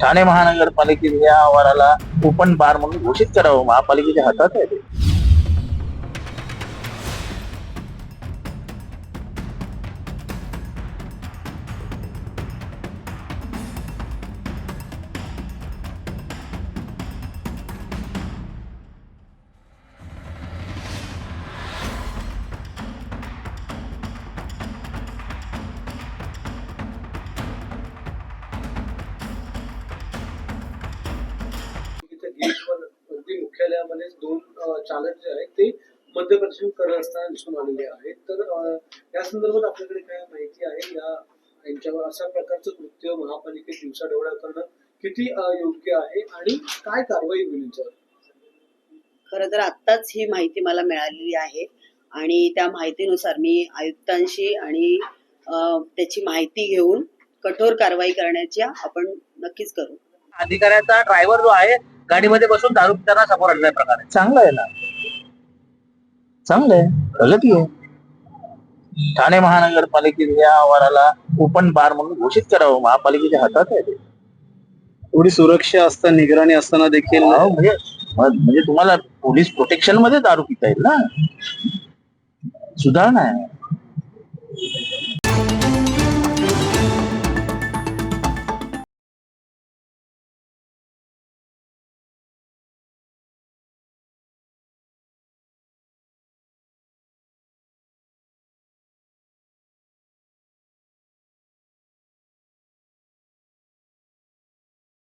ठाणे महानगरपालिकेने या आवाराला open bar म्हणून घोषित करावं. महापालिकेच्या हातात आहे ते. तिथे गेटवर अगदी मुख्यालयामध्ये दोन चालक जे आहेत ते मद्यप्रदर्शन करत असताना दिसून आलेले आहेत. तर या संदर्भात आपल्याकडे काय माहिती आहे? यांच्यावर अशा प्रकारचं कृत्य महापालिकेत दिवसाढवळ्या करणं किती योग्य आहे आणि काय कारवाई होईल याच्यावर? खरं तर आत्ताच ही माहिती मला मिळालेली आहे आणि त्या माहितीनुसार मी आयुक्तांशी आणि त्याची माहिती घेऊन कठोर कारवाई करण्याची आपण नक्कीच करू. अधिकाऱ्याचा ड्रायव्हर जो आहे गाडीमध्ये बसून दारू पिताना समोर आलेला प्रकार आहे. चांगलं आहे ना, चांगलं आहे, प्रगती आहे. ठाणे महानगरपालिकेने या आवाराला ओपन बार म्हणून घोषित करावं. महापालिकेच्या हातात आहे ते. एवढी सुरक्षा असताना, निगराणी असताना देखील म्हणजे तुम्हाला पोलीस प्रोटेक्शन मध्ये दारू पिता येईल ना, सुधारणा आहे.